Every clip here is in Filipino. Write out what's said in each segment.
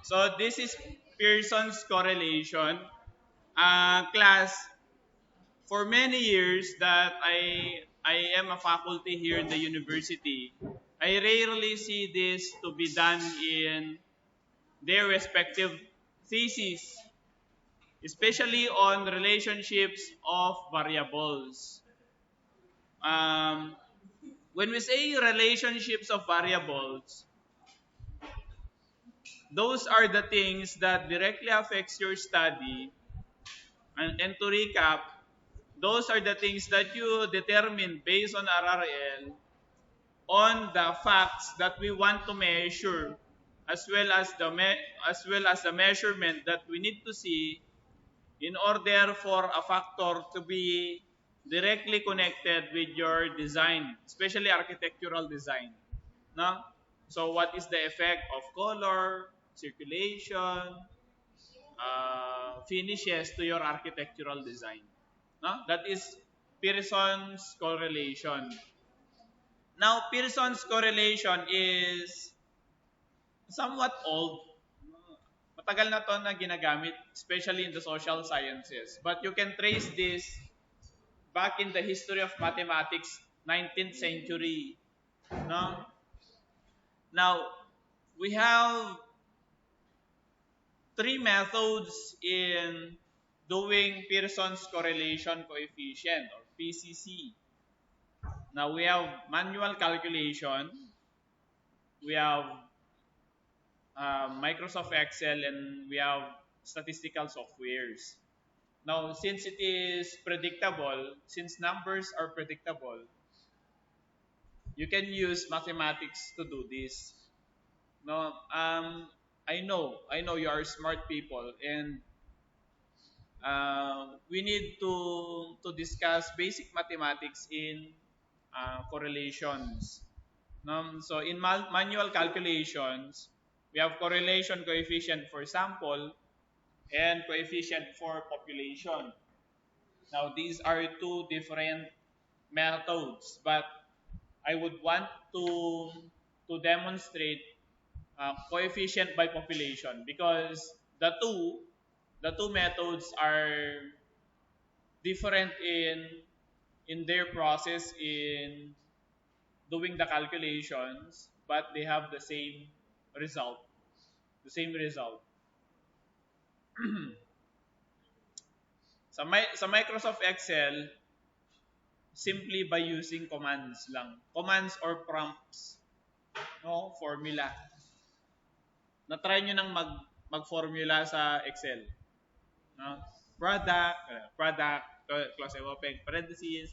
So this is Pearson's correlation. Class, for many years that I am a faculty here in the university, I rarely see this to be done in their respective theses, especially on relationships of variables. Um, when we say relationships of variables, those are the things that directly affects your study. And to recap, those are the things that you determine based on RRL on the facts that we want to measure, as well as the measurement that we need to see in order for a factor to be directly connected with your design, especially architectural design. No? So what is the effect of color, circulation, finishes to your architectural design? No? That is Pearson's correlation. Now, Pearson's correlation is somewhat old. Matagal na to na ginagamit, especially in the social sciences. But you can trace this back in the history of mathematics, 19th century. No? Now, we have three methods in doing Pearson's correlation coefficient or PCC. Now, we have manual calculation, we have Microsoft Excel, and we have statistical softwares. Now, since it is predictable, since numbers are predictable, you can use mathematics to do this. No, I know you are smart people, and we need to discuss basic mathematics in correlations. So in manual calculations, we have correlation coefficient for sample and coefficient for population. Now these are two different methods, but I would want to demonstrate coefficient by population because the two methods are different in their process in doing the calculations, but they have the same result. The same result. Sa Microsoft Excel, simply by using commands lang. Commands or prompts. No? Formula. Na-try nyo nang mag-formula sa Excel. No? Product, close and open, parentheses,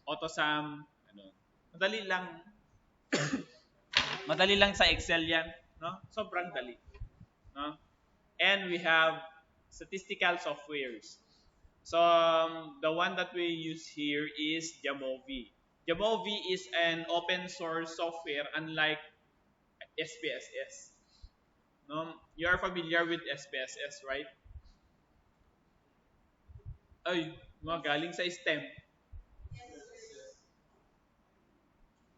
auto sum, ano. Madali lang. Madali lang sa Excel yan. No? Sobrang dali. No? And we have statistical softwares. So the one that we use here is Jamovi. Jamovi is an open source software unlike SPSS. No? You are familiar with SPSS, right? Ay, mga galing sa STEM.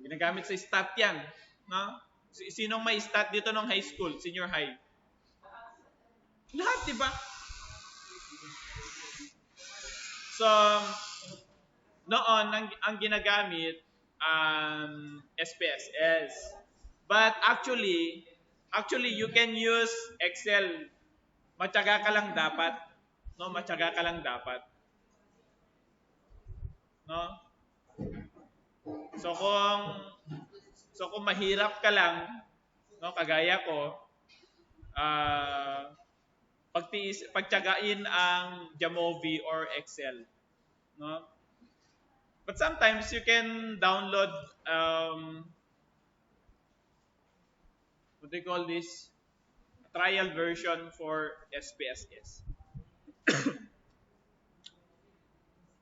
Ginagamit sa stat yan. No? Sinong may stat dito nung high school, senior high? Lahat, di ba? So, noon, ang ginagamit, SPSS. But actually, you can use Excel. Matyaga ka lang dapat. No, matyaga ka lang dapat. No? So kung mahirap ka lang, no, kagaya ko, pagtiyagain ang Jamovi or Excel, no? But sometimes you can download what do you call this? A trial version for SPSS.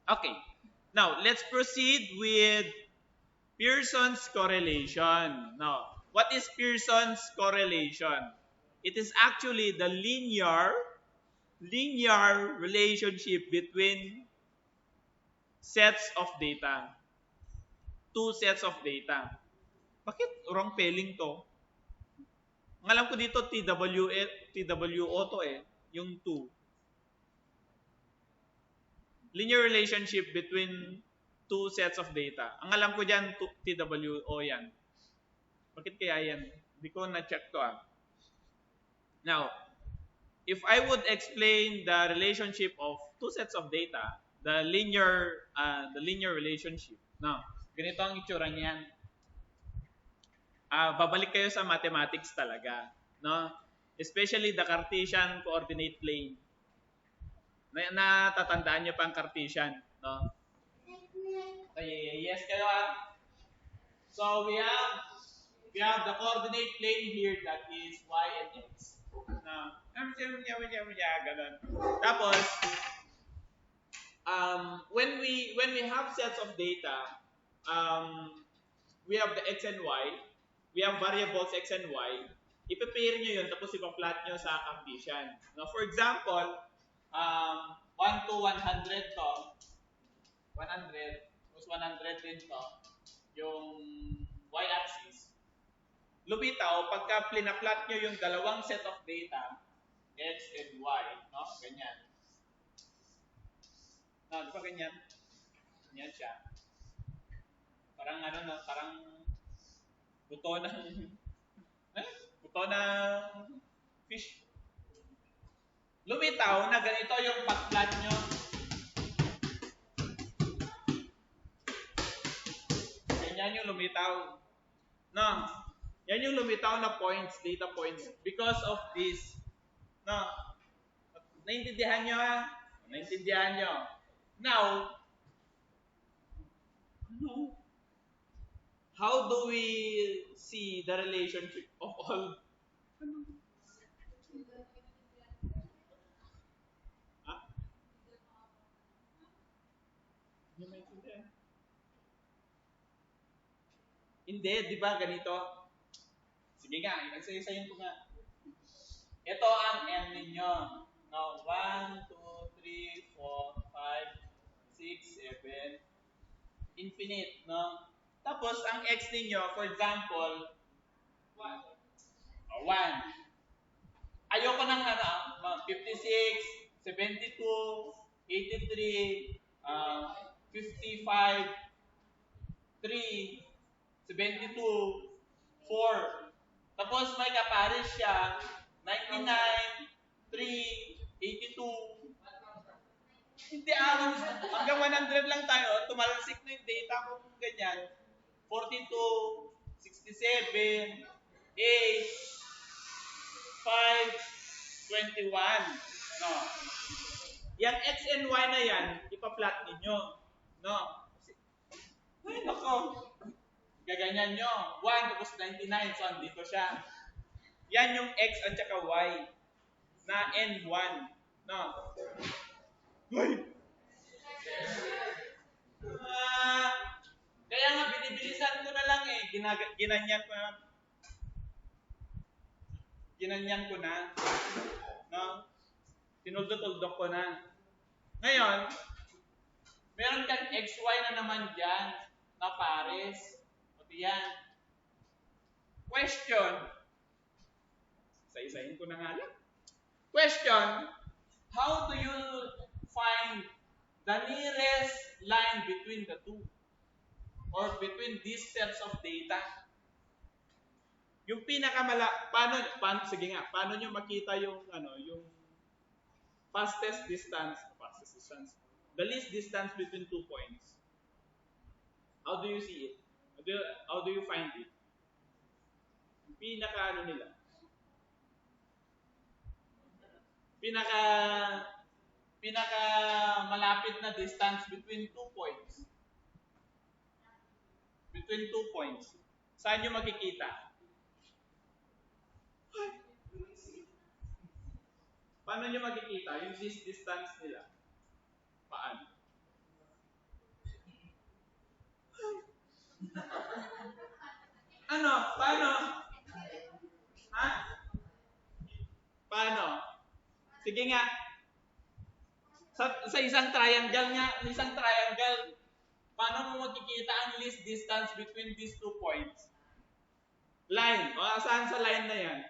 Okay. Now, let's proceed with Pearson's correlation. Now, what is Pearson's correlation? It is actually the linear relationship between sets of data. Two sets of data. Bakit wrong spelling to? Ang alam ko dito, TWO to eh. Yung 2. Linear relationship between two sets of data. Ang alam ko dyan, TWO yan. Bakit kaya yan? Hindi ko na-check to ah. Now, if I would explain the relationship of two sets of data, the linear relationship. No, ganito ang itsura niyan. Babalik kayo sa mathematics talaga, no? Especially the Cartesian coordinate plane. Natatandaan niyo pa ang Cartesian, no? Yes kayo ah. So we have the coordinate plane here that is y and x. Ganun. Tapos when we have sets of data, we have the x and y. We have variables x and y. I-pair nyo yun, tapos ipa-plot nyo sa Cartesian. Now, for example, 1 to 100 to, 100, tapos 100 din to, yung y-axis. Lumitaw, pagka plina-plot nyo yung dalawang set of data, x and y, no? Ganyan. No, di ba ganyan? Ganyan siya. Parang ano na, parang buto ng fish. Lumitaw na ganito yung pag-plot nyo. Ganyan yung lumitaw. No. Yan yung lumitaw na points, data points. Because of this. No. Naintindihan nyo ha? Naintindihan nyo. Now, how do we see the relationship of all? Hindi, di ba ganito? Sige nga, isa-isayin ko nga. Ito ang n ninyo. Now, 1, 2, 3, 4, 5, 6, 7, infinite, no? Tapos, ang x ninyo, for example, 1. Ayoko ng 56, 72, 83, 55, 3, 72, 4. Tapos may kapares siya, 99, 3, 82. Hindi hanggang 100 lang tayo. Tumalasik na yung data ko kung ganyan. 42, 67, 8, 5, 21. No. Yang x and y na yan, ipa-plot ninyo. No. Ay, nako. Gaganyan nyo. 1 tapos 99. So, andito siya. Yan yung x at saka y na n1. No. Kaya nga, binibilisan ko na lang eh. Ginanyan ko na. Ginanyan ko na. No? Tinuldot-uldok ko na. Ngayon, meron kang xy na naman dyan na pares. Yan. Question. Isa-isahin ko na nga lang. Question. How do you find the nearest line between the two? Or between these sets of data? Yung sige nga, paano nyo makita yung, yung fastest distance, the least distance between 2 points? How do you see it? How do you find it? Nila? Pinaka malapit na distance between 2 points. Between 2 points. Saan nyo makikita? Paano nyo makikita yung this distance nila? Paano? Paano? Ha? Paano? Sige nga. Sa isang triangle, paano mo makikita ang least distance between these 2 points? Line. O, saan sa line na yan?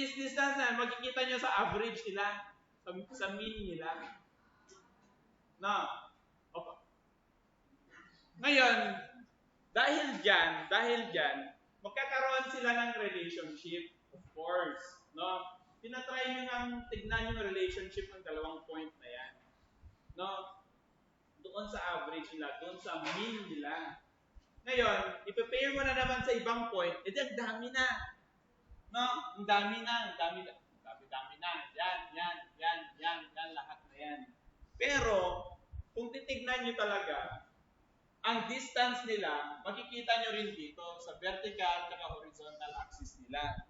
this distance na, makikita nyo sa average nila, sa mean nila. No? Opo. Ngayon, dahil dyan, magkakaroon sila ng relationship, of course. No? Tinatry nyo nang tignan yung relationship ng dalawang point na yan. No? Doon sa average nila, doon sa mean nila. Ngayon, ipe-pair mo na naman sa ibang point, ang dami na. No? Ang dami na. Yan, lahat na yan. Pero, kung titignan nyo talaga, ang distance nila, makikita nyo rin dito sa vertical at horizontal axis nila.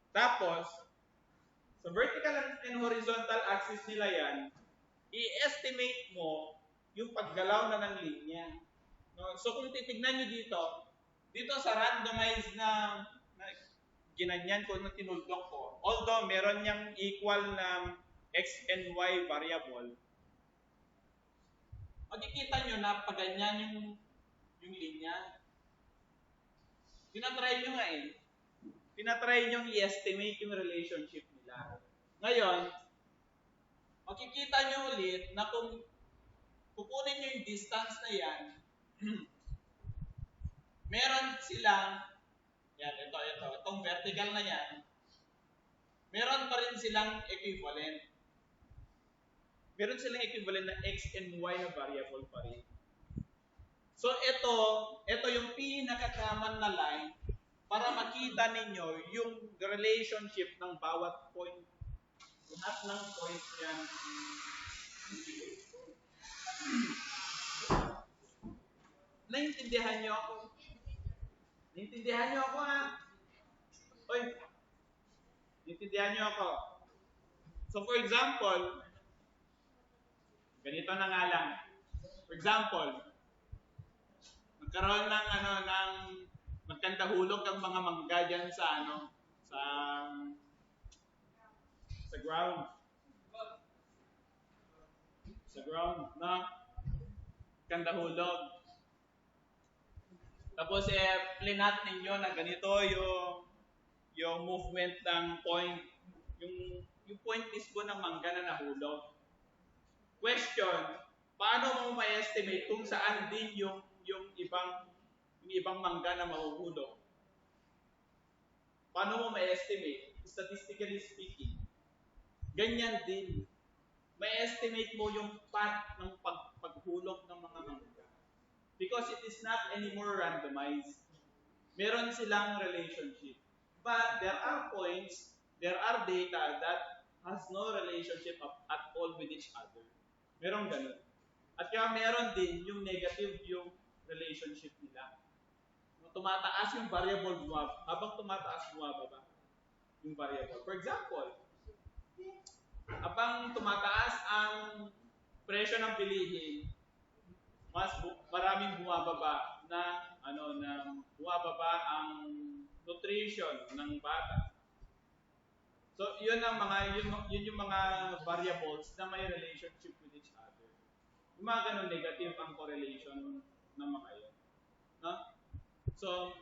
Tapos, sa vertical and horizontal axis nila yan, i-estimate mo yung paggalaw na ng linya. No? So, kung titignan nyo dito sa randomized na ginanyan ko na tinuldok ko, although meron niyang equal na x and y variable, makikita nyo na paganyan yung linya. Tinatry nyo nga eh. Tinatry nyo i-estimate yung relationship nila. Ngayon, makikita nyo ulit na kung kukunin nyo yung distance na yan, meron silang, itong vertical na yan, meron pa rin silang equivalent. Meron silang equivalent na x and y na variable pa rin. So ito yung pinaka-common na line para makita ninyo yung relationship ng bawat point. Lahat ng point yan. Naintindihan nyo ako? Naintindihan nyo ako ha? Oy, naintindihan nyo ako? So for example, ganito na nga lang. For example, nagkaroon ng magkandahulog ang mga mangga dyan sa ground. Sa ground, na kandahulog. Tapos plinat ninyo na ganito yung movement ng point, yung point mismo ng mangga na nahulog. Question, paano mo ma-estimate kung saan din yung ibang mangga na mahuhulog? Paano mo ma-estimate? Statistically speaking. Ganyan din. Ma-estimate mo yung path ng paghulog ng mga mangga. Because it is not anymore randomized. Meron silang relationship. But there are points, there are data that has no relationship at all with each other. Meron ganun. At kaya meron din yung negative yung relationship nila. Tumataas yung variable habang tumataas bumababa yung variable. For example, habang tumataas ang presyo ng bilihin, mas maraming bumababa na bumababa ang nutrition ng bata. So, yun yung mga variables na may relationship with each other. Yung mga ganun negative ang correlation ng mga yun. No? So,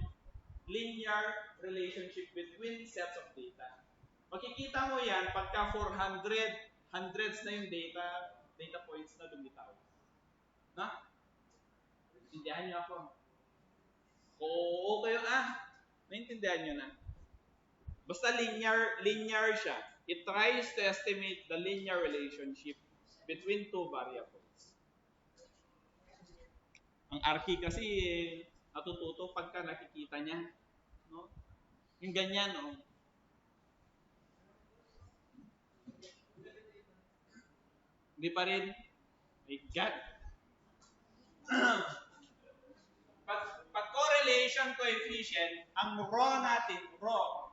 linear relationship between sets of data. Makikita mo yan pagka hundreds na yung data points na lumitaw. Na? Naintindihan niyo ako? Oo kayo naintindihan niyo na. Basta linear siya. It tries to estimate the linear relationship between two variables. Ang Archie kasi natututo pagka nakikita niya. No? Yung ganyan, no? Hindi pa rin. My God. Pag correlation coefficient, ang rho natin, rho.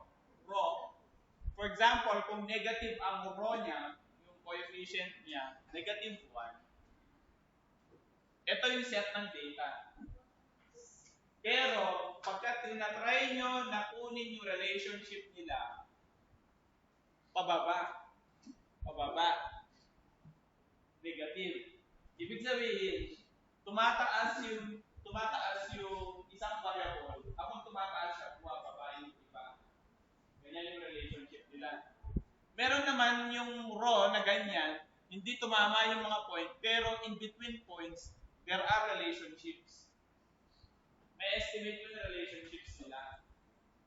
For example, kung negative ang rho niya, yung coefficient niya, negative 1, ito yung set ng data. Pero, pagka tinatry nyo na kunin yung relationship nila, pababa. Negative. Ibig sabihin, tumataas yung isang variable, habang tumataas siya, bumababa yung iba. Ganyan yung relationship nila. Meron naman yung row na ganyan, hindi tumama yung mga point, pero in between points, there are relationships. May estimate yung relationships nila.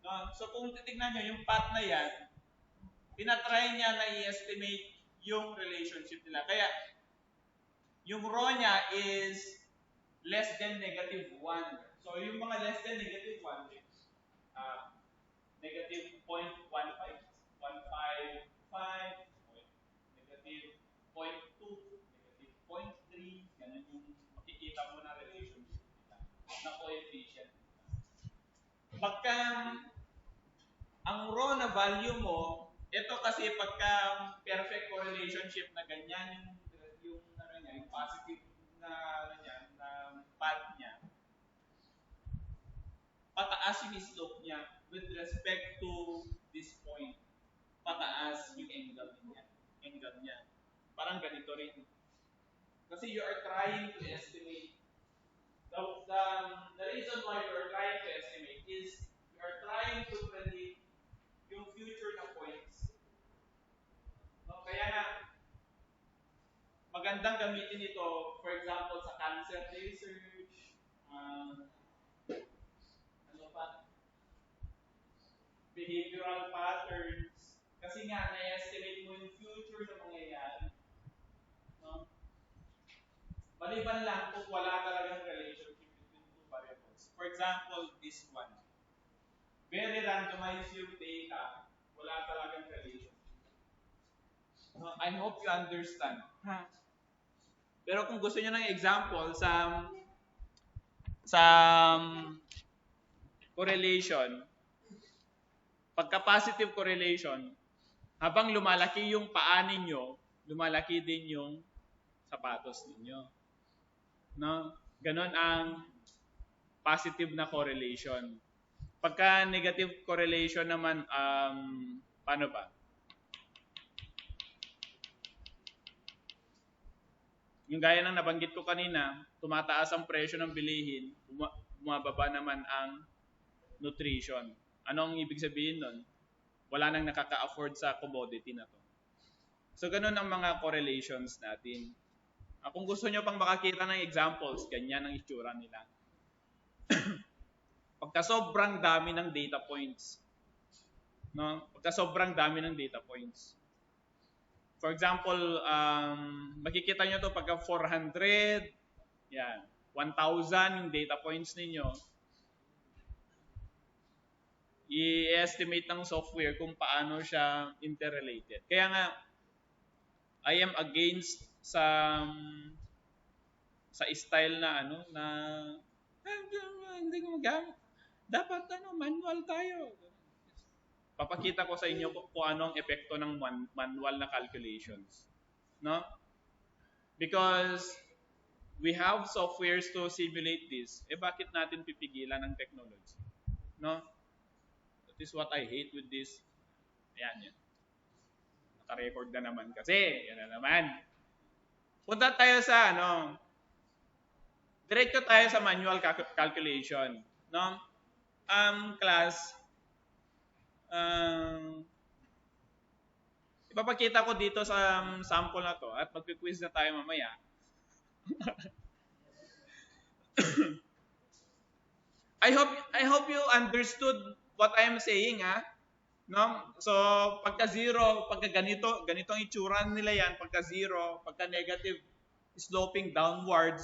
No? So kung titignan nyo, yung path na yan, tinatry niya na i-estimate yung relationship nila. Kaya, yung row niya is less than -1. So, yung mga less than -1, negative 0.15, 155, negative 0.2, negative 0.3, ganun yung makikita mo na relationship nila, na coefficient. Pagka ang raw na value mo, ito kasi pagka perfect correlationship na ganyan, yung ano niya, yung positive na ano niya, na path niya, pataas yung slope niya with respect to this point. Pataas yung angle niya. Angle niya. Parang ganito rin. Kasi you are trying to estimate. The reason why you are trying to estimate is you are trying to predict yung future na points. No? Kaya nga, magandang gamitin ito, for example, sa cancer research, ano pa, behavioral patterns, kasi nga, na-estimate mo yung future na mangyayari. No? Maliban lang kung wala talagang relationship between two variables. For example, this one. Very randomized yung data, wala talagang relationship. No, I hope you understand. Pero kung gusto niyo ng example sa correlation, pagka positive correlation, habang lumalaki yung paa ninyo, lumalaki din yung sapatos ninyo. No? Ganon ang positive na correlation. Pagka negative correlation naman, paano ba? Yung gaya ng nabanggit ko kanina, tumataas ang presyo ng bilihin, bumababa naman ang nutrition. Ano ang ibig sabihin nun? Wala nang nakaka-afford sa commodity na to. So, ganun ang mga correlations natin. Kung gusto nyo pang makakita ng examples, ganyan ang itsura nila. Pagka sobrang dami ng data points. No? Pagka sobrang dami ng data points. For example, makikita nyo to pagka 400, yan, 1,000 yung data points ninyo. I-estimate ng software kung paano siya interrelated. Kaya nga, I am against sa style na hindi ko magamit. Dapat manual tayo. Papakita ko sa inyo kung ano ang epekto ng manual na calculations. No? Because we have softwares to simulate this. Bakit natin pipigilan ng technology? No? That is what I hate with this. Ayan yan. Naka-record na naman kasi. Yan na naman. Punta tayo sa diretso tayo sa manual calculation. No? Class, ipapakita ko dito sa sample na to at magpi-quiz na tayo mamaya. I hope you understood what I am saying, no? So, pagka zero, pagka ganito ang itsura nila yan, pagka zero, pagka negative, sloping downwards,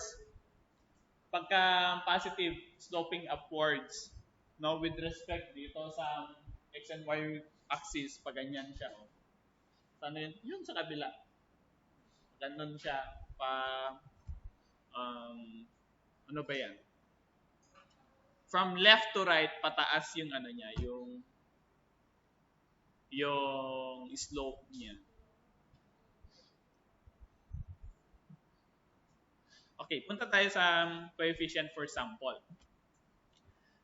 pagka positive, sloping upwards, no? With respect dito sa X and Y axis, pag ganyan siya. Sana yun sa kabila. Ganun siya ano ba yan? From left to right, pataas yung niya, yung slope niya. Okay, punta tayo sa coefficient for sample.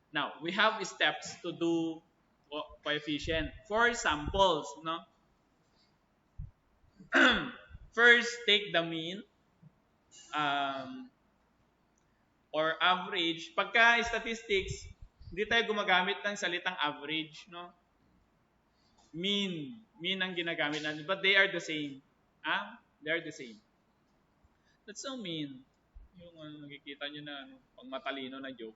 Now, we have steps to do coefficient for samples, no? First, take the mean or average. Pagka statistics, hindi tayo gumagamit ng salitang average, no? Mean, Mean ang ginagamit natin. But they are the same. They are the same. That's so mean. Yung nakikita nyo na pang matalino na joke.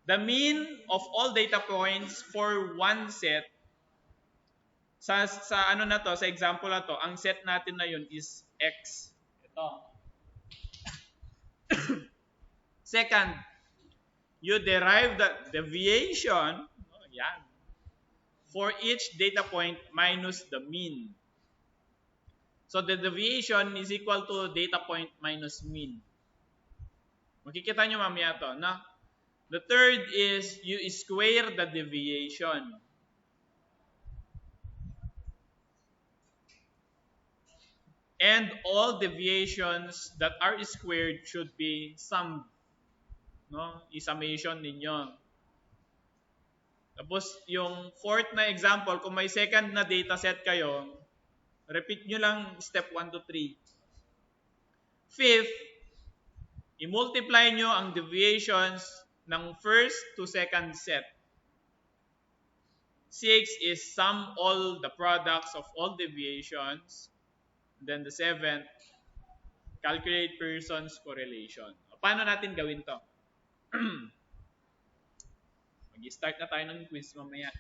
The mean of all data points for one set, sa ano na to, sa example na to, ang set natin na yun is X. Ito. Second, you derive the deviation, yan, for each data point minus the mean. So the deviation is equal to data point minus mean. Makikita nyo mamaya to, no? The third is you square the deviation. And all deviations that are squared should be summed. No? I-summation ninyo. Tapos yung fourth na example, kung may second na data set kayo, repeat nyo lang step 1 to 3. Fifth, i-multiply nyo ang deviations ng first to second set. 6 is sum all the products of all deviations. Then the seventh, calculate Pearson's correlation. Paano natin gawin to? Mag-start na tayo ng quiz mamaya.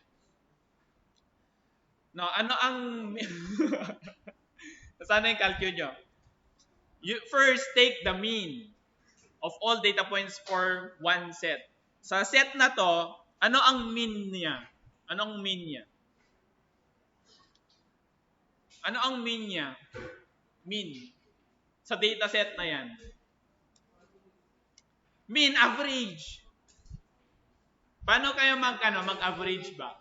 No, ano ang sana yung calculate nyo? You first take the mean of all data points for one set. Sa set na to, ano ang mean niya? Anong mean niya? Ano ang mean niya? Mean. Sa data set na yan. Mean, average. Paano kayo mag-average ba?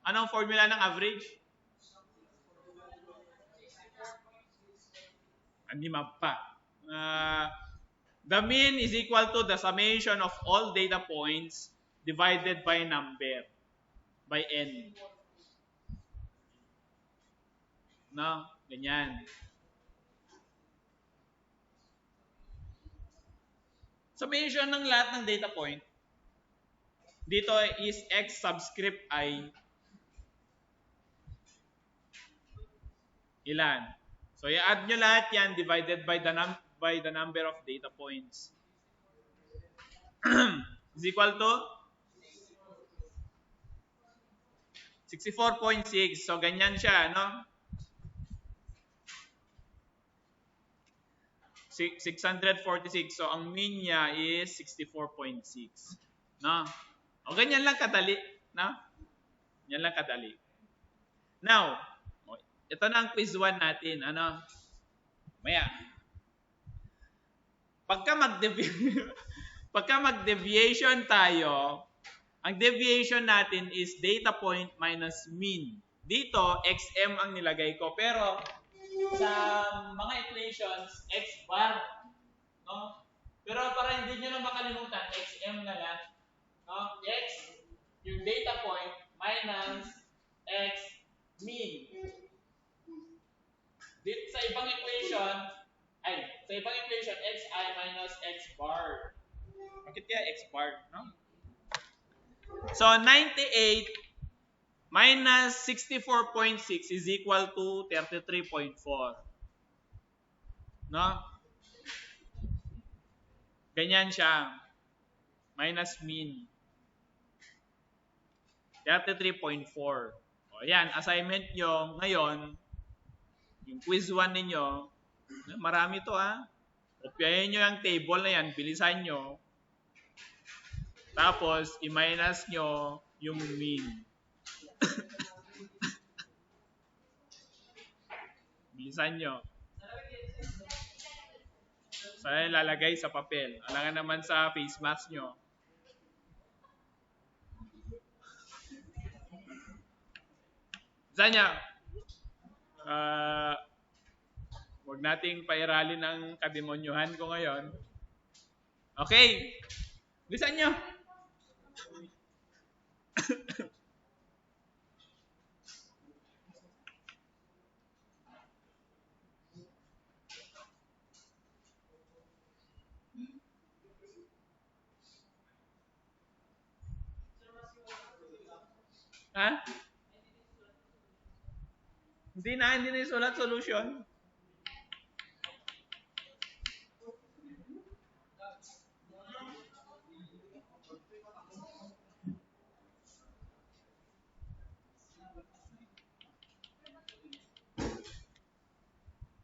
Anong formula ng average? Hindi mapa. The mean is equal to the summation of all data points divided by number, by n. No? Ganyan. Summation ng lahat ng data point, dito is x subscript I. Ilan? So, i-add nyo lahat yan divided by the number of data points. Is equal to 64.6. So, ganyan siya, no? 646. So, ang mean niya is 64.6. No? O, ganyan lang kadali. No? Yan lang kadali. Now, ito na ang quiz 1 natin. Ano? Maya. Pagka mag-deviation tayo, ang deviation natin is data point minus mean. Dito, xm ang nilagay ko. Pero, sa mga equations, x bar. No? Pero para hindi nyo na makalimutan, xm na lang. No? X, yung data point, minus x mean. Dito sa ibang equation, xi minus x bar. Bakit kaya x bar? No? So, 98 minus 64.6 is equal to 33.4. No? Ganyan siya. Minus mean. 33.4. O, yan. Assignment nyo ngayon, yung quiz 1 ninyo, marami to Kopyahin nyo yung table na yan, bilisan nyo. Tapos, i-minus nyo yung mean. Bilisan nyo. Saan lalagay sa papel? Alangan naman sa face mask nyo. Saan nyo? Huwag nating pairalin ng kademonyuhan ko ngayon. Okay. Bilisan nyo. Ha? Hindi na isulat solution.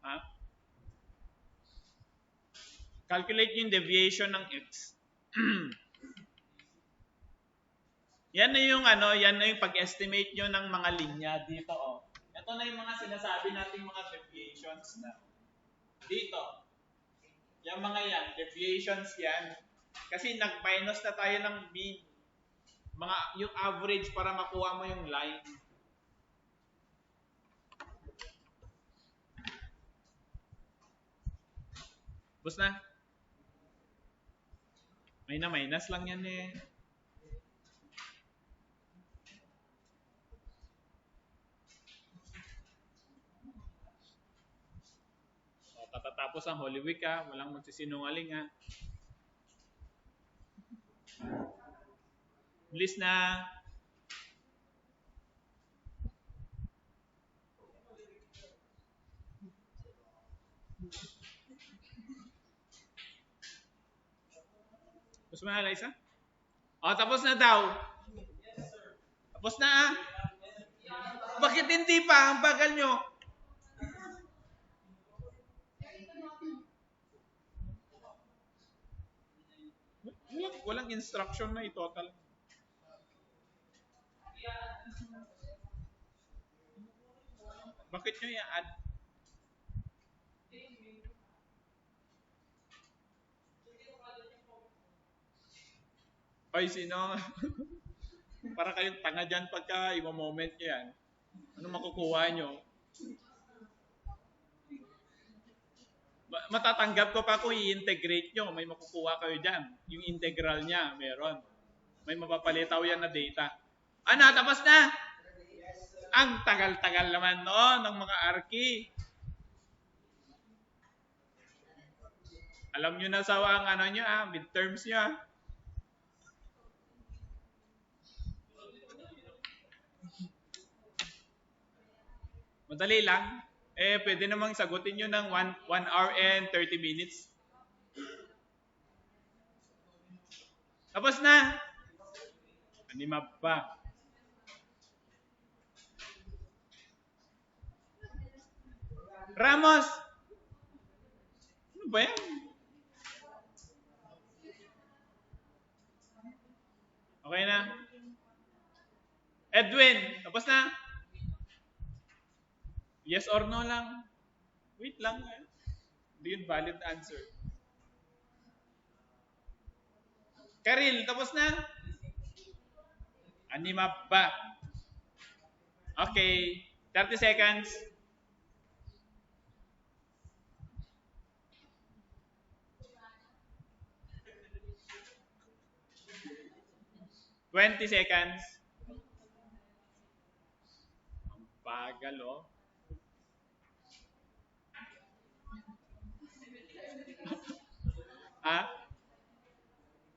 Ha? Calculate yung deviation ng x. Yan na yung yan na yung pag-estimate nyo ng mga linya dito, oh. Ito na yung mga sinasabi nating mga deviations na. Dito. Yung mga yan, deviations yan. Kasi nag-minus na tayo ng mean. Yung average para makuha mo yung line. Bus na? May na minus lang yan eh. O, tatatapos ang Holy Week ha. Walang magsisinungaling ha. Bilis na. Tapos mo na, Liza? O, tapos na daw. Yes, sir. Tapos na ah. Bakit hindi pa? Ang bagal nyo. Walang instruction na i-total. Bakit nyo i-add? Ay, sino? Para kayong tanga dyan pagka i-moment nyo yan. Ano makukuha nyo? Matatanggap ko pa kung i-integrate nyo. May makukuha kayo dyan. Yung integral niya, meron. May mapapalitaw yan na data. Ano, tapos na? Ang tagal-tagal naman noon ng mga arki. Alam nyo na sa ang nyo, midterms nyo. Madali lang. Pwede namang sagutin nyo ng 1 hour and 30 minutes. Tapos na. Animap pa. Ramos! Ano ba yan? Okay na? Edwin, tapos na? Yes or no lang? Wait lang. Hindi yun valid answer. Karil, tapos na? Animap ba? Okay. 30 seconds. $20 seconds. Ang bagal, oh.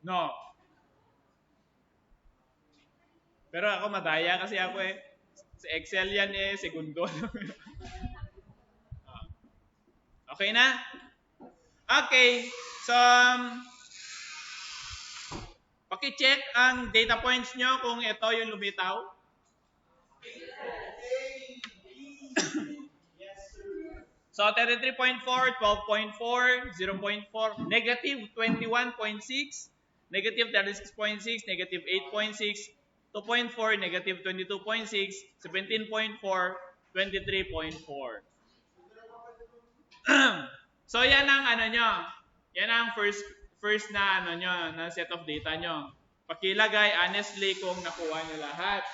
No. Pero ako madaya kasi ako eh. Sa Excel yan eh, segundo. Okay na? Okay. So, paki-check ang data points nyo kung ito yung lumitaw. So, 33.4, 12.4, 0.4, negative 21.6, negative 36.6, negative 8.6, 2.4, negative 22.6, 17.4, 23.4. So, yan ang nyo. Yan ang first na nyo, na set of data nyo. Pakilagay honestly kung nakuha nyo lahat.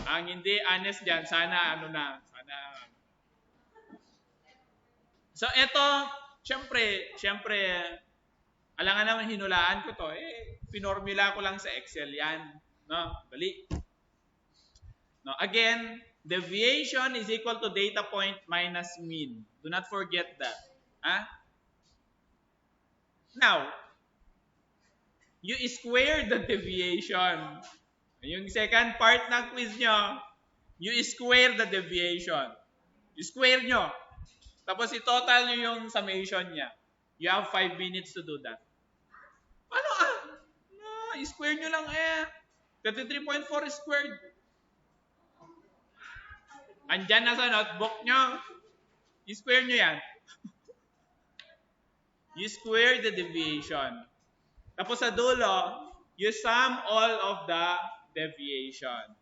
Ang hindi honest dyan, sana sana. So, eto, syempre, alangan naman hinulaan ko to. Pinormula ko lang sa Excel yan. No? Dali. No, again, deviation is equal to data point minus mean. Do not forget that. Now, you square the deviation. Yung second part ng quiz nyo, You square the deviation. You square nyo. Tapos i-total nyo yung summation niya. You have 5 minutes to do that. Ano No, i-square nyo lang 33.4 squared. Andyan na sa notebook nyo. I-square nyo yan. You square the deviation. Tapos sa dulo, you sum all of the deviation.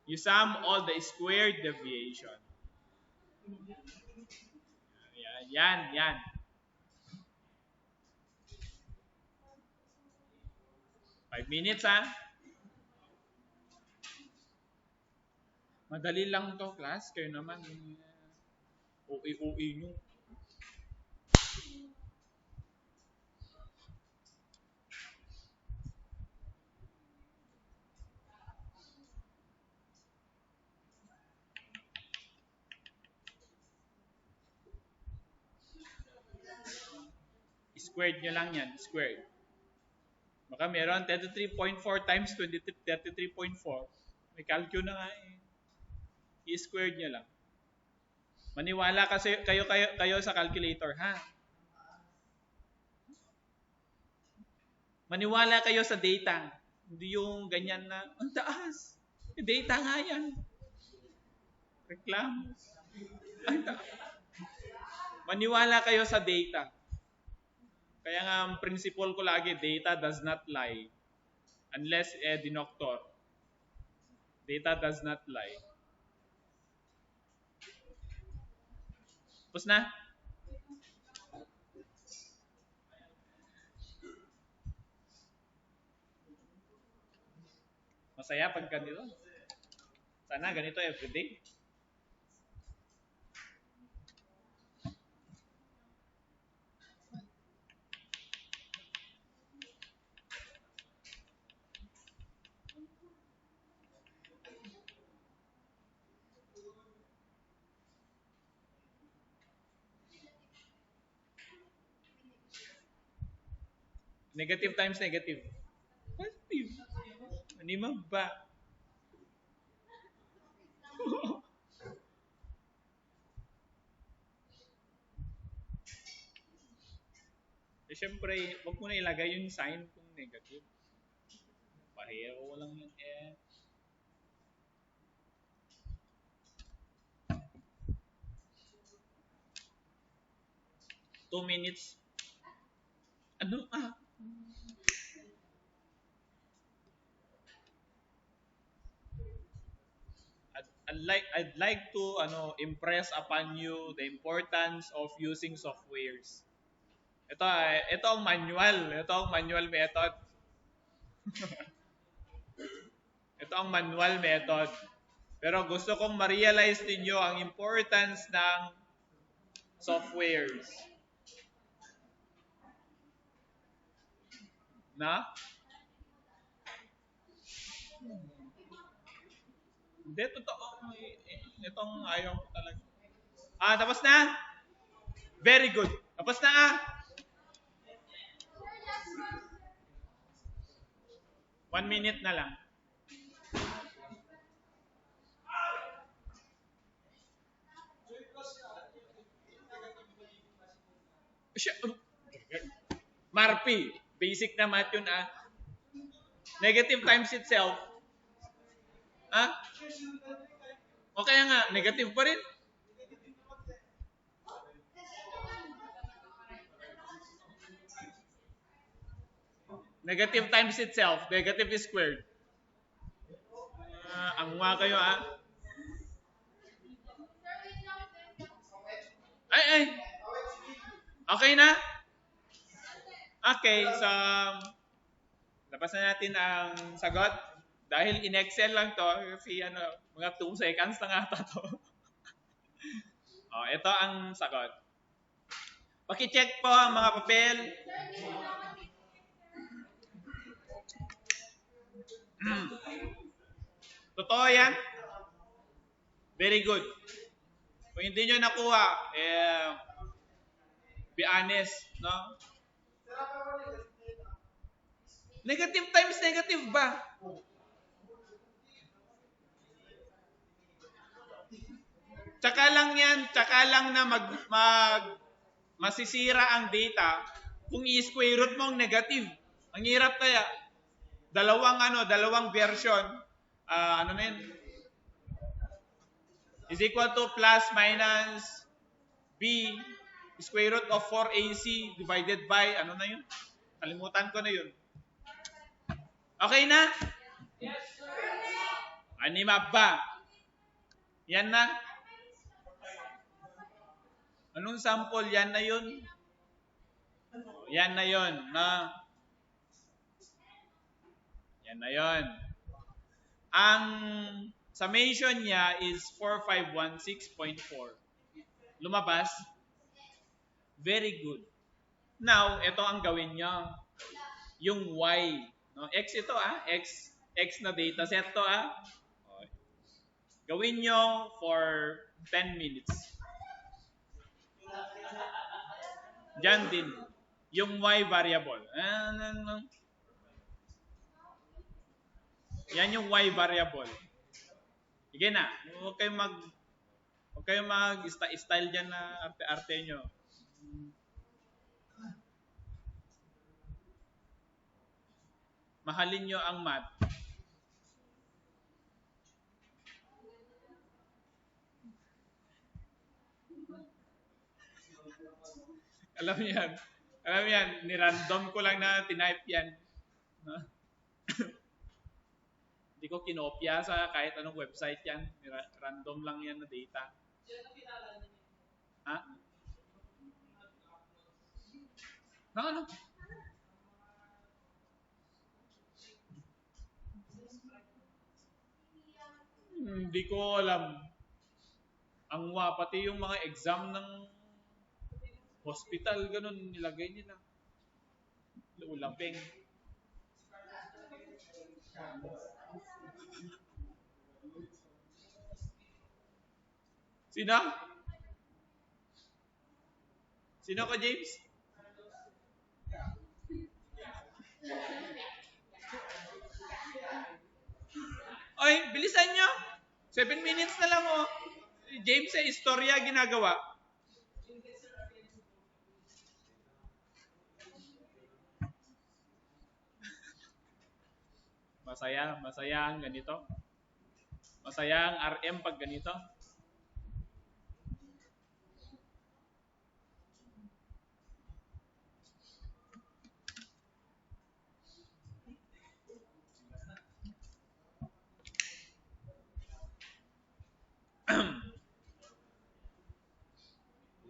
You sum all the squared deviation. Yan. 5 minutes Madali lang to, class. Kayo naman, OA nyo. Squared nyo lang yan. Squared. Baka meron 33.4 times 33.4. May calcul na nga I-squared nyo lang. Maniwala kasi kayo sa calculator, ha? Maniwala kayo sa data. Hindi yung ganyan na, ang taas. Data nga yan. Reklamo. Maniwala kayo sa data. Kaya nga ang principle ko lagi, data does not lie. Unless dinoctor. Data does not lie. Tapos na? Masaya pag ganito. Sana ganito everyday. Negative times negative. Positive. Ano ba? Siyempre, wag mo na ilagay yung sign kung negative. Pahiro lang yun 2 minutes. Ano I'd like to impress upon you the importance of using softwares. Ito ang manual. Ito ang manual method. Ito ang manual method. Pero gusto kong ma-realize ninyo ang importance ng softwares. Na? Hindi, totoo. Itong ayaw ko talaga. Tapos na? Very good. Tapos na 1 minute na lang. Marpi. Basic na math yun Negative times itself. O kaya nga, negative pa rin. Negative times itself. Negative is squared. Ang mga kayo Ay. Okay na? Okay, so labas na natin ang sagot. Dahil in Excel lang to, kasi mga 2 seconds na ata to. Ito ang sagot. Paki-check po ang mga papel. Totoo yan? Very good. Kung hindi nyo nakuha, be honest, no? Negative times negative ba? Tsaka lang na masisira ang data kung i-square root mo ang negative. Ang hirap kaya. Dalawang version. Ano na yun? Is equal to plus minus b square root of 4ac divided by, ano na yun? Kalimutan ko na yun. Okay na? Yes, sir. Anima ba? Yan na? Anong sample? Yan na yun? Yan na yun. Na? Yan na yun. Ang summation niya is 4516.4. Lumabas? Very good. Now, ito ang gawin nyo. Yung y. No? X ito X na data set to Okay. Gawin nyo for 10 minutes. Diyan din. Yung y variable. Yan yung y variable. Sige na. Huwag kayong mag-style dyan na arte-arte nyo. Mahalin nyo ang math. Alam yan, ni-random ko lang na tinype yan. No? Hindi ko kinopya sa kahit anong website yan. Random lang yan na data. Ha? Ano? Hindi ko alam. Pati yung mga exam ng hospital, ganun, nilagay nila. Ulapeng. Sino? Sino ka, James? Oy, bilisan nyo. 7 minutes na lang, oh. James, istorya ginagawa. Masaya ang ganito. Masaya ang RM pag ganito.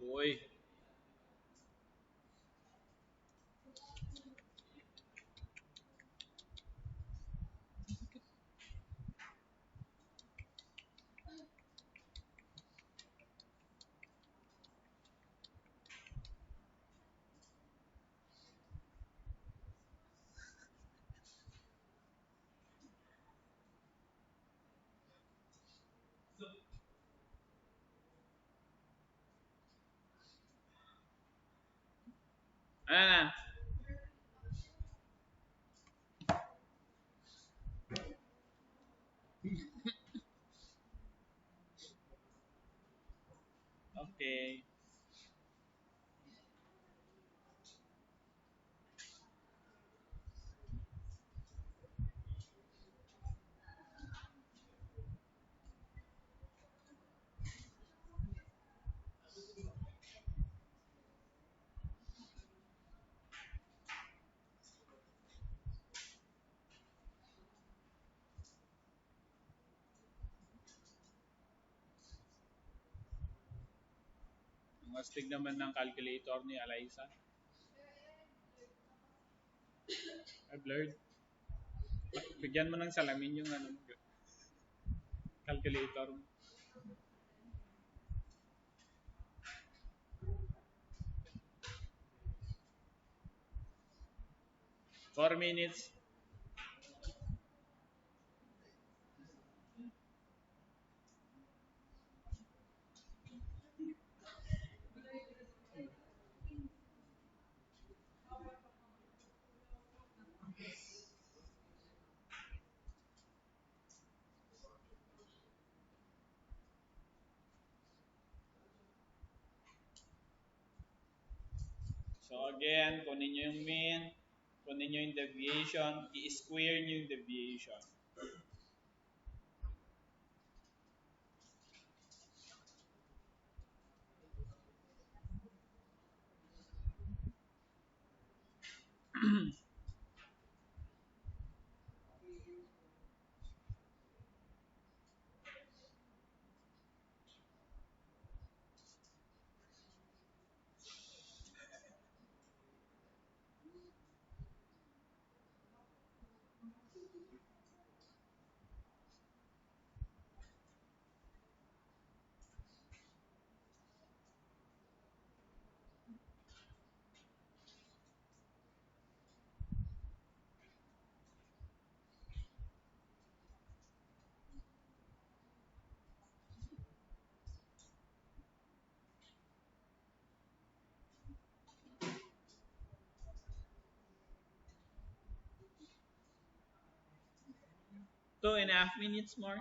Uy. Ano na? Okay. Ang astig naman ng calculator ni Eliza. Blurred. Bigyan mo ng salamin yung calculator. 4 minutes. So again, kunin nyo yung mean, kunin nyo yung deviation, i-square nyo yung deviation. Two and a half minutes more.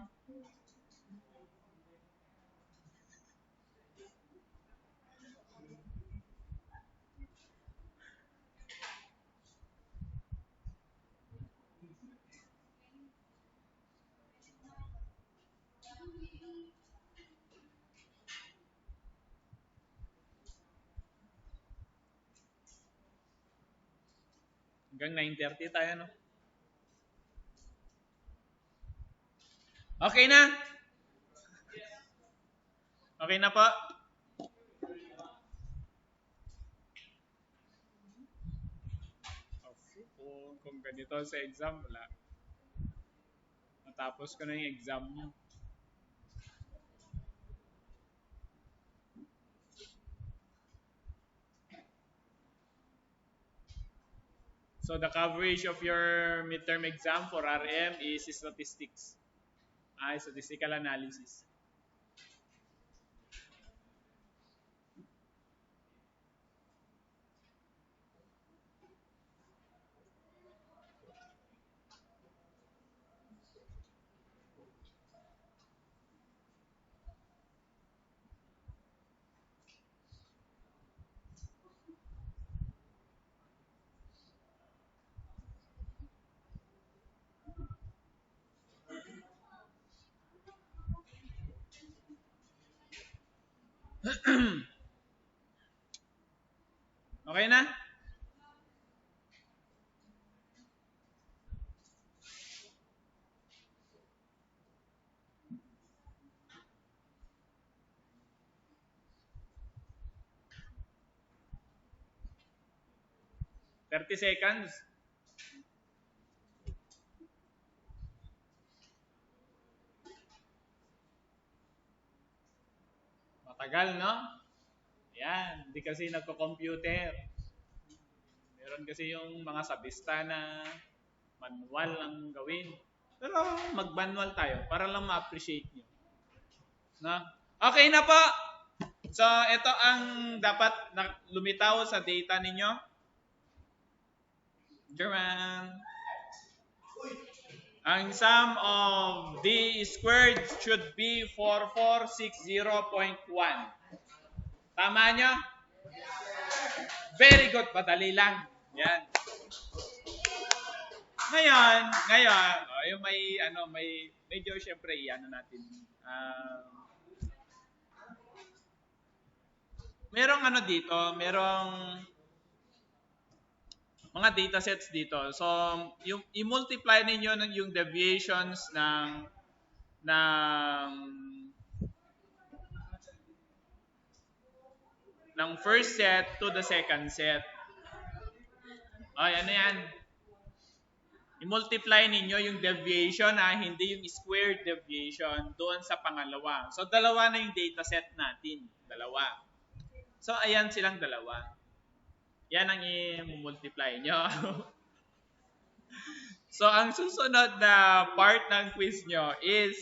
Hanggang 9:30 tayo, no? Okay na? Okay na po? Kung ganito sa exam, wala. Matapos ko na yung exam nyo. So the coverage of your midterm exam for RM is statistics. Statistical analysis. Okay na? $30 seconds. Matagal, no? Yan, hindi kasi nagko-computer. Meron kasi yung mga sabista na manual ang gawin. Pero mag-manual tayo para lang ma-appreciate nyo. No? Okay na po. So, ito ang dapat lumitaw sa data ninyo. German. Ang sum of d squared should be 4460.1. Tama nyo? Very good. Madali lang. Yan. Ngayon, yung may medyo syempre natin. Merong dito, merong mga data sets dito. So, yung i-multiply ninyo yung deviations ng first set to the second set. Ay, ano yan? I-multiply ninyo yung deviation hindi yung squared deviation doon sa pangalawa. So, dalawa na yung data set natin. Dalawa. So, ayan silang dalawa. Yan ang i-multiply nyo. So, ang susunod na part ng quiz nyo is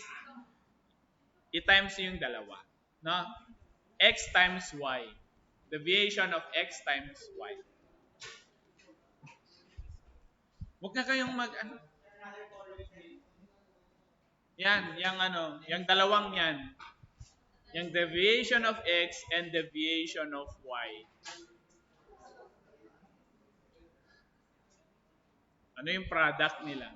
i-times yung dalawa. No? X times Y. Deviation of X times Y. Huwag na kayong yan, yung dalawang yan. Yung deviation of X and deviation of Y. Ano yung product nila?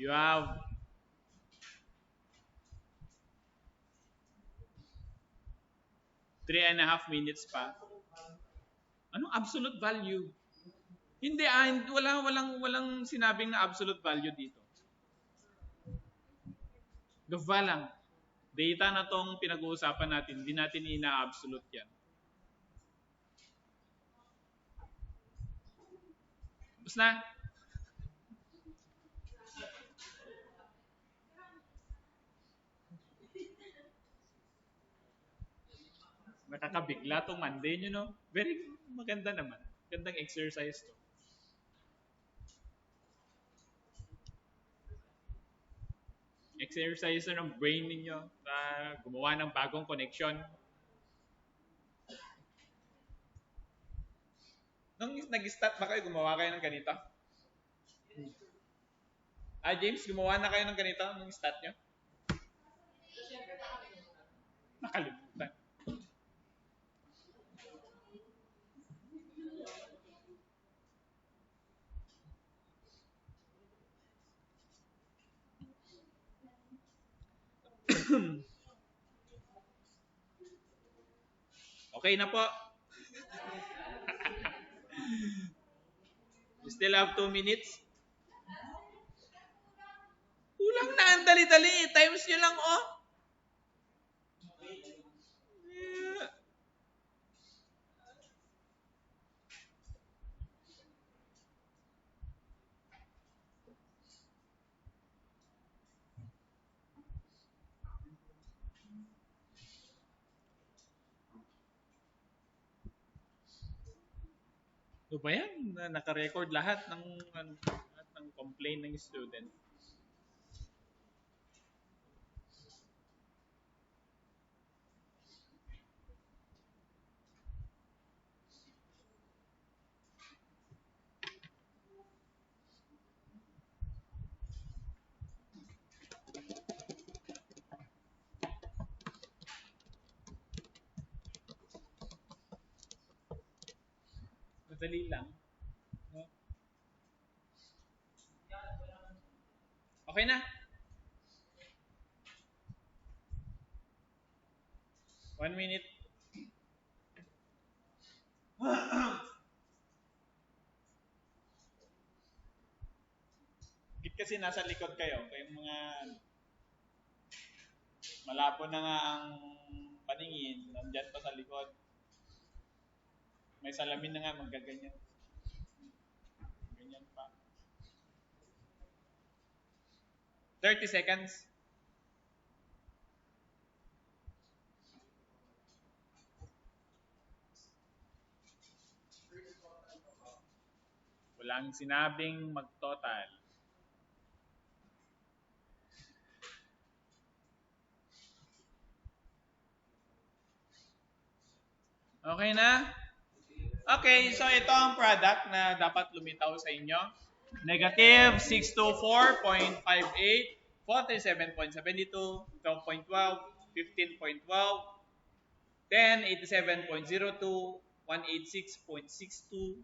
You have 3.5 minutes pa. Anong absolute value? Hindi, walang sinabing na absolute value dito. Gava lang. Data na tong pinag-uusapan natin, hindi natin ina-absolute yan. Tapos na. Nakakabigla tong Monday nyo, no? Very maganda naman. Gandang exercise to. Exercise ng brain ninyo na gumawa ng bagong connection. Nung nag-start ba kayo, gumawa kayo ng ganito? James, gumawa na kayo ng ganito nung start nyo? Nakalimutan. Okay na po. You still have 2 minutes. Kulang na, ang dali-dali. Times nyo lang, oh. Yeah. Ano ba yan? Naka-record lahat ng complaint ng student. Madali lang. No? Okay na. 1 minute. Bakit kasi nasa likod kayo? Kayong mga malabo na nga ang paningin, nandyan pa sa likod. May salamin na nga, magaganyan. Ganyan pa. 30 seconds. Walang sinabing mag-total. Okay na? Okay, so ito ang product na dapat lumitaw sa inyo. Negative 624.58, 47.72, 12.12, 15.12, 1087.02, 186.62,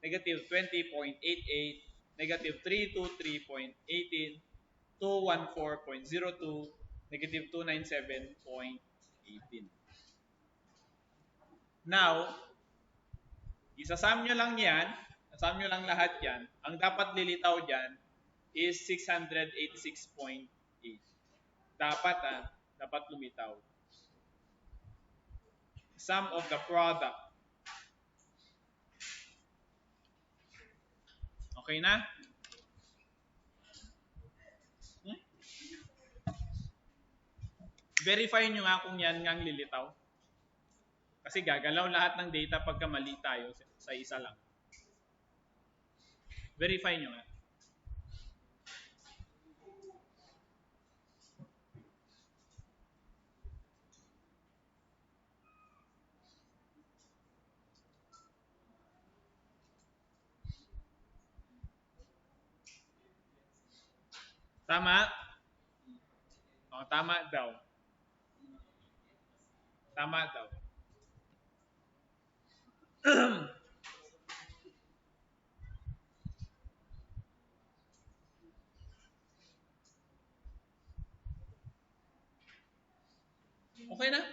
negative 20.88, negative 323.18, 214.02, negative 297.18. Now, isasam nyo lang yan, isasam nyo lang lahat yan, ang dapat lilitaw dyan is 686.8. Dapat lumitaw. Sum of the product. Okay na? Verify nyo nga kung yan nga ang lilitaw. Kasi gagalaw lahat ng data pagka mali tayo sa isa lang. Verify nyo nga. Tama? O, tama daw. Tama daw. Okay na?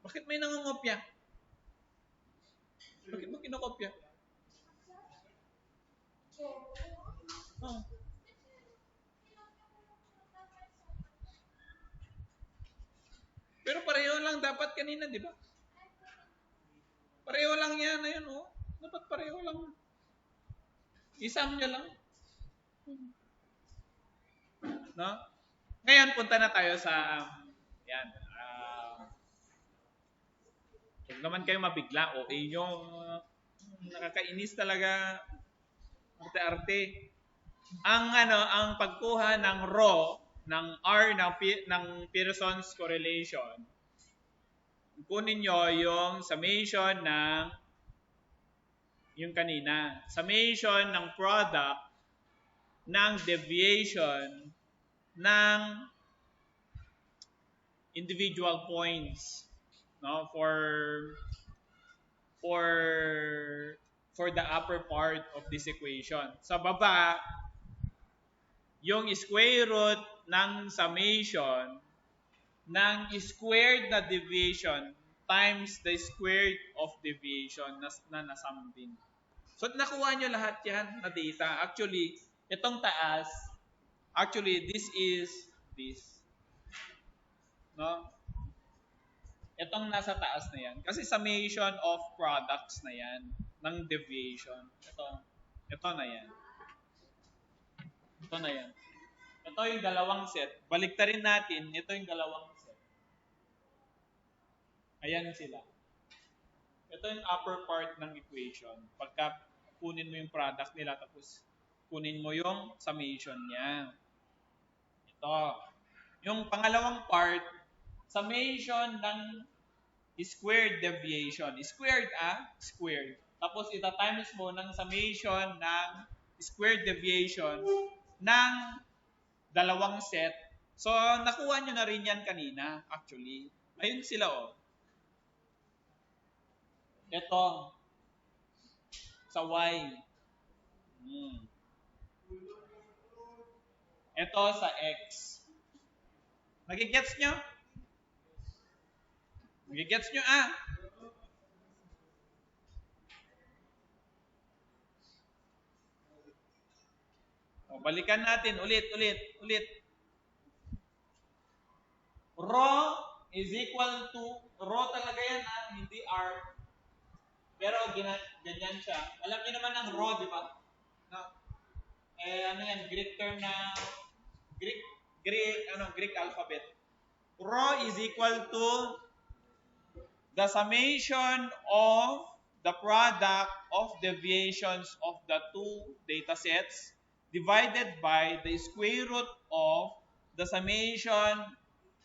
Bakit may nangungopya? Bakit mo kinokopya? Oh. Pero pareho lang dapat kanina, di ba? Pareho lang yan, ayun, oh. Dapat pareho lang. Isam nyo lang. No? Ngayon, punta na tayo sa, yan, huwag naman kayo mabigla. O, yung nakakainis talaga, arte-arte. Ang pagkuha ng raw, ng R ng Pearson's correlation, kunin nyo yung summation ng yung kanina. Summation ng product ng deviation ng individual points, no, for the upper part of this equation. Sa baba, yung square root ng summation ng squared na deviation times the squared of deviation na nasum din. So, nakuha nyo lahat yan na data. Actually, itong taas, this is this. No? Itong nasa taas na yan. Kasi summation of products na yan ng deviation. Ito na yan. Ito na yan. Ito yung dalawang set. Baliktarin natin, ito yung dalawang set. Ayan sila. Ito yung upper part ng equation. Pagka kunin mo yung product nila, tapos kunin mo yung summation niya. Ito. Yung pangalawang part, summation ng squared deviation. Squared, squared. Tapos ita-times mo ng summation ng squared deviation ng dalawang set. So, nakuha nyo na rin yan kanina, actually. Ayun sila, oh. Ito. Sa Y. Ito sa X. Nagigets nyo? Nagigets nyo, O, balikan natin. Ulit. Rho is equal to, rho talaga yan, hindi R. Pero ganyan siya. Alam niyo naman ang rho, di ba? No? Ano yan, Greek term na, Greek alphabet. Rho is equal to the summation of the product of deviations of the two data sets divided by the square root of the summation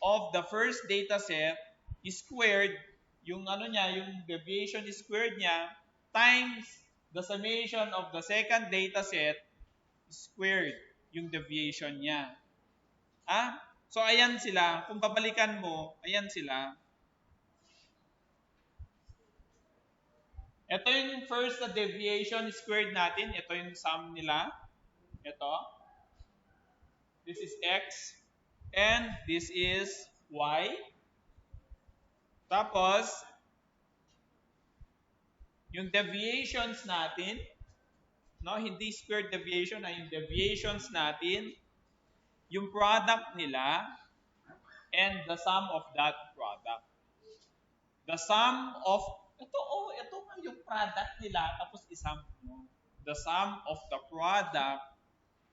of the first data set squared, yung yung deviation squared niya, times the summation of the second data set squared, yung deviation niya. So, ayan sila. Kung babalikan mo, ayan sila. Ito yung first na deviation squared natin. Ito yung sum nila. Ito. This is X. And this is Y. Tapos, yung deviations natin, no, hindi squared deviation, yung deviations natin, yung product nila, and the sum of that product. The sum of, ito nga yung product nila, tapos isum mo. The sum of the product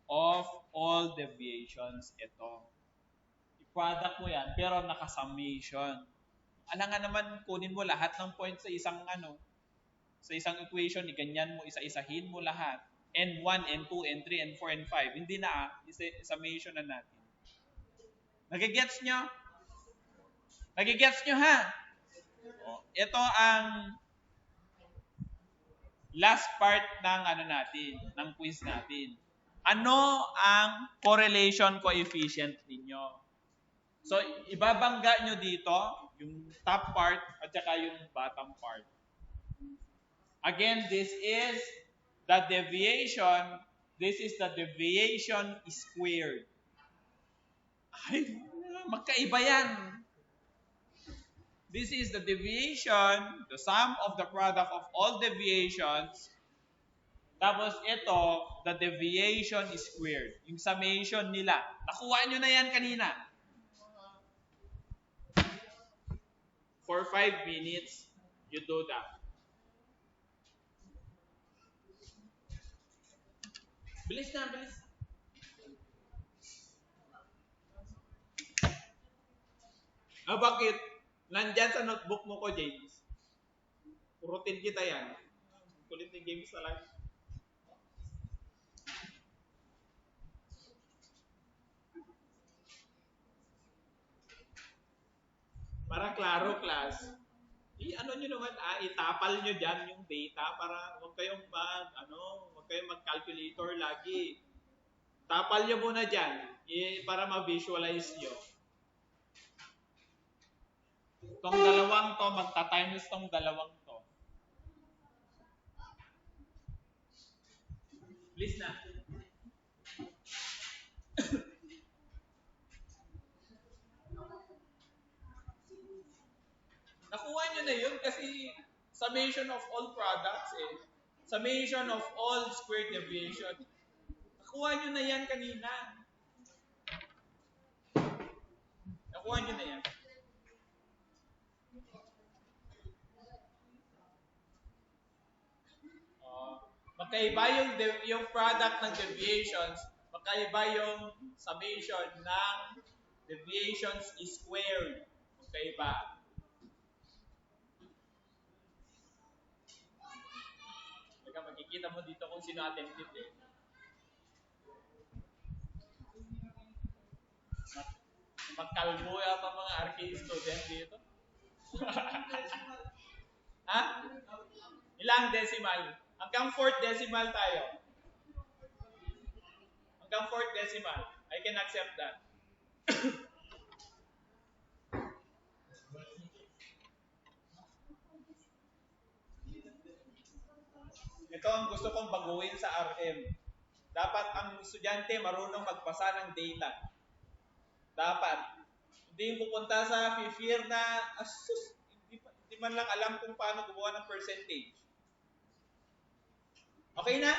of all deviations, ito. I-product mo yan, pero naka-summation. Alangan naman, kunin mo lahat ng points sa isang sa isang equation, ganyan mo, isa-isahin mo lahat. N1, N2, N3, N4, N5. Hindi na, summation na natin. Nagigets nyo? Nagigets nyo, ha? Ito ang last part ng natin, ng quiz natin. Ano ang correlation coefficient ninyo? So, ibabangga nyo dito, yung top part at saka yung bottom part. Again, this is the deviation. This is the deviation squared. Ay, magkaiba yan. This is the deviation, the sum of the product of all deviations. Tapos ito, the deviation squared. Yung summation nila. Nakuha nyo na yan kanina. For 5 minutes, you do that. Bilis na, bilis. Bakit? Nandyan sa notebook mo ko, James. Purutin kita yan. Kulit ni James talaga. Para klaro, class. Ano nyo naman, itapal nyo dyan yung data para huwag kayong mag-calculator lagi. Tapal nyo muna dyan para ma-visualize nyo. Tong dalawang to, magta-times tong dalawang to. Please na. Nakuha nyo na yun kasi summation of all products summation of all squared deviation. Nakuha nyo na yan kanina. Nakuha nyo na yan. Magkaiba yung product ng deviations, magkaiba yung summation ng deviations squared. Magkaiba. Makikita mo dito kung sino attempted Magkalbo yata mga arcade student dito. Ha? Ilang decimal? Hanggang 4th decimal tayo. Hanggang 4th decimal. I can accept that. Ito ang gusto kong baguhin sa RM. Dapat ang estudyante marunong magpasa ng data. Dapat. Hindi yung pupunta sa fear na, hindi man lang alam kung paano gumawa ng percentage. Okay na?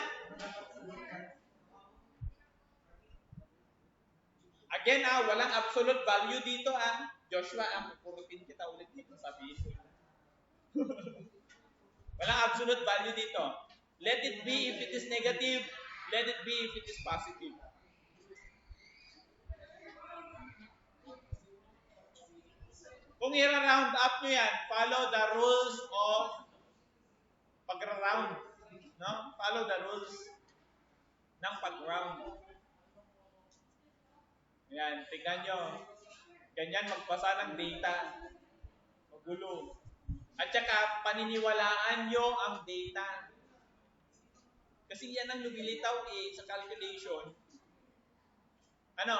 Again, walang absolute value dito. Joshua, pupurutin kita ulit dito. Sabihin ko. Walang absolute value dito. Let it be if it is negative. Let it be if it is positive. Kung i-round up nyo yan, follow the rules of pag-round. No? Follow the rules ng pag-round. Yan, tingnan nyo. Ganyan magpasa ng data. Magulo. At saka, paniniwalaan nyo ang data. Kasi yan ang lumilitaw sa calculation. Ano?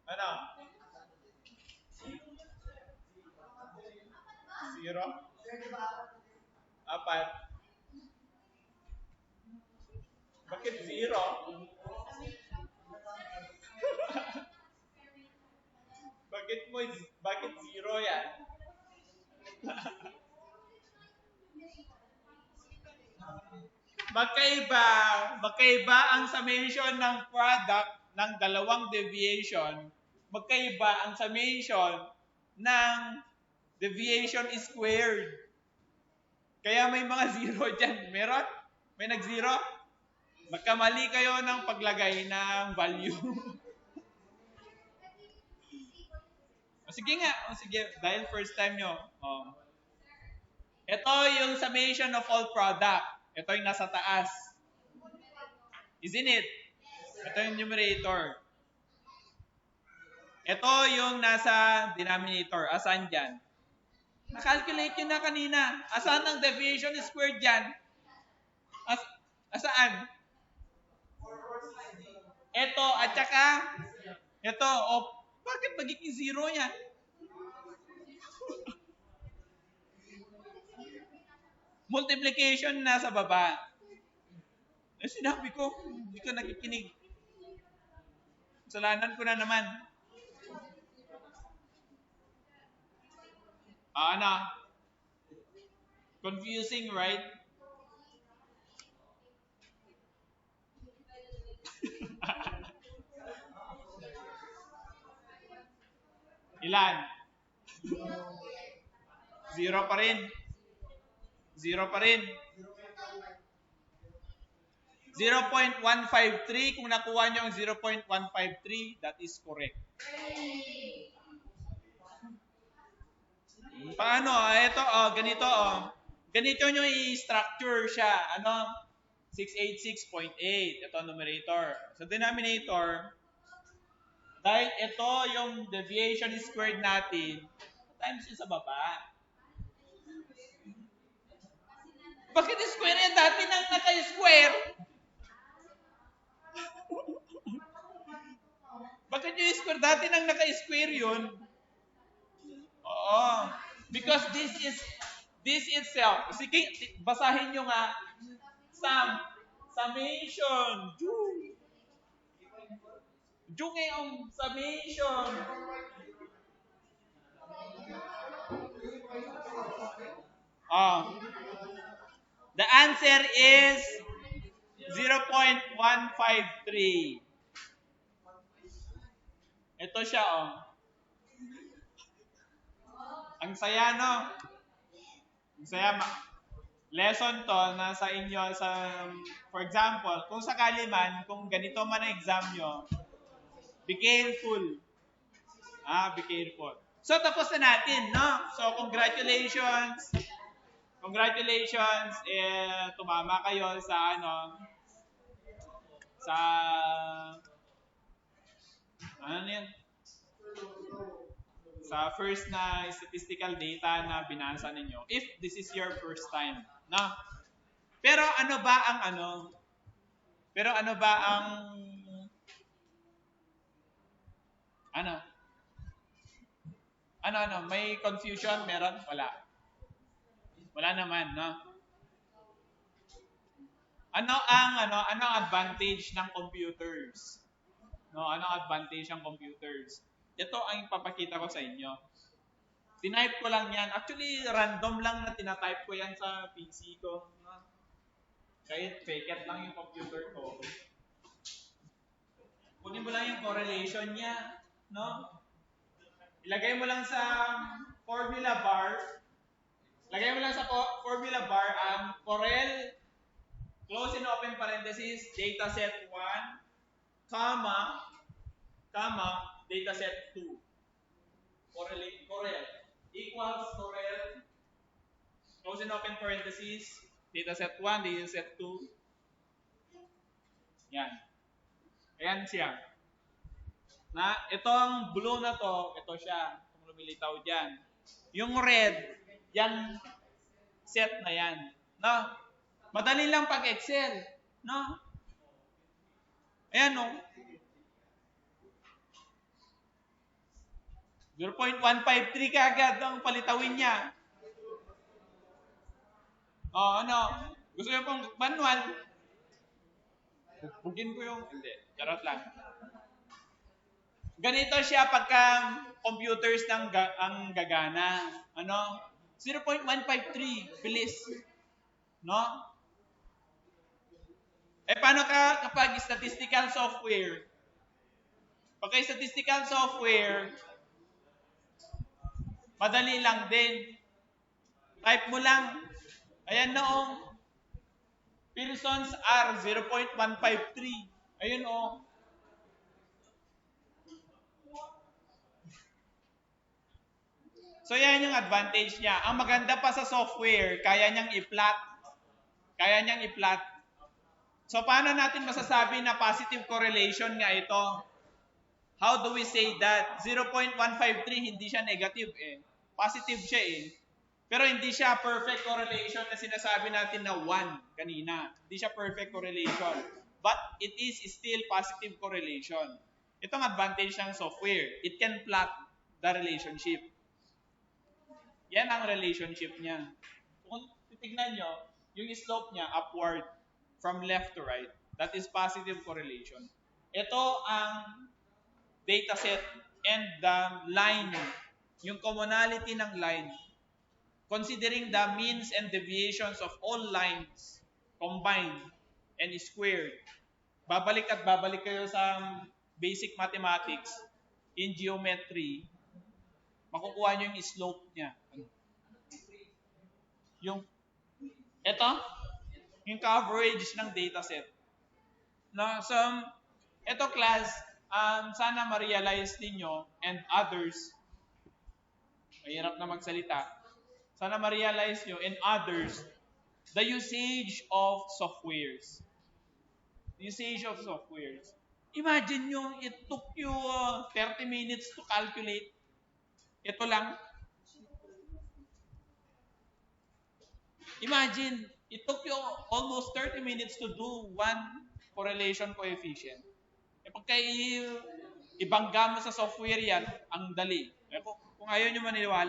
Ano? 0? 4? Bakit 0? Bakit 0 yan? Magkaiba ang summation ng product ng dalawang deviation. Magkaiba ang summation ng deviation squared. Kaya may mga 0 dyan. Meron? May nag-0? Magkamali kayo ng paglagay ng value. Sige nga. Sige. Dahil first time nyo. Ito yung summation of all product. Ito yung nasa taas. Isn't it? Ito yung numerator. Ito yung nasa denominator. Asan dyan? Nakalculate yun na kanina. Asan ang deviation squared dyan? Asaan? Ito at saka ito. Bakit magiging 0 yan? Multiplication nasa baba. Eh, sinabi ko, hindi ko nakikinig. Kasalanan ko na naman. Ano? Confusing, right? Ilan? Zero pa rin. Zero pa rin. 0.153. Kung nakuha nyo ang 0.153, that is correct. Paano? Ito, ganito. Ganito nyo i-structure siya. Ano? 686.8. Ito, numerator. Sa denominator, dahil ito yung deviation squared natin, times yun sa baba. Bakit square yan? Dati nang naka-square. Bakit yung square? Dati nang naka-square yun. Oo. Because this itself. Sige, basahin nyo nga. Summation. Yung summation. The answer is 0.153. Ito siya, Ang saya, no? Ang saya, lesson to na sa inyo, for example, kung sakali man, kung ganito man ang exam nyo, be careful. Be careful. So, tapos na natin, no? So, congratulations. Congratulations. Tumama kayo sa, sa, yan? Sa first na statistical data na binasa ninyo. If this is your first time, no? Pero ano ba ang may confusion? Meron? Wala. Wala naman, no? Ano ang advantage ng computers? No, ano ang advantage ng computers? Ito ang ipapakita ko sa inyo. Tinype ko lang yan. Actually, random lang na tinatype ko yan sa PC ko. No? Kahit fake lang yung computer ko. Kunin mo lang yung correlation niya. No? Ilagay mo lang sa formula bar. Lagay mo lang sa formula bar ang correl, close and open parenthesis, dataset 1, comma, dataset 2. Correl equals correl, close and open parenthesis, dataset 1, dataset 2. Yan. Ayan siya. Na itong blue na to, ito siya, kung lumilitaw diyan. Yung red, yung set na yan. No? Madali lang pag-Excel. No? Ayan, no? 0.153 ka agad ang palitawin niya. Gusto niyo pong manual? Bugin ko yung... Hindi, charot lang. Ganito siya pagka computers ang gagana. 0.153. Bilis. No? Paano kapag statistical software? Pagka statistical software, madali lang din. Type mo lang. Ayan noong. Pearson's R, 0.153. Ayun So, yan yung advantage niya. Ang maganda pa sa software, kaya niyang i-plot. So, paano natin masasabi na positive correlation nga ito? How do we say that? 0.153, hindi siya negative Positive siya Pero hindi siya perfect correlation na sinasabi natin na 1 kanina. Hindi siya perfect correlation. But it is still positive correlation. Itong advantage ng software. It can plot the relationship. Yan ang relationship niya. Kung titignan nyo, yung slope niya upward from left to right. That is positive correlation. Ito ang dataset and the line, yung commonality ng line, considering the means and deviations of all lines combined and squared. Babalik at babalik kayo sa basic mathematics in geometry, makukuha nyo yung slope niya. Yung, ito, yung coverage ng dataset. No, so, ito class, sana ma-realize ninyo and others, mahirap na magsalita, sana ma-realize nyo and others, the usage of softwares. Usage of softwares. Imagine nyo, it took you 30 minutes to calculate. Ito lang. Imagine, it took you almost 30 minutes to do one correlation coefficient. E pagka ibangga mo sa software yan, ang dali. Kung ayaw nyo maniniwala,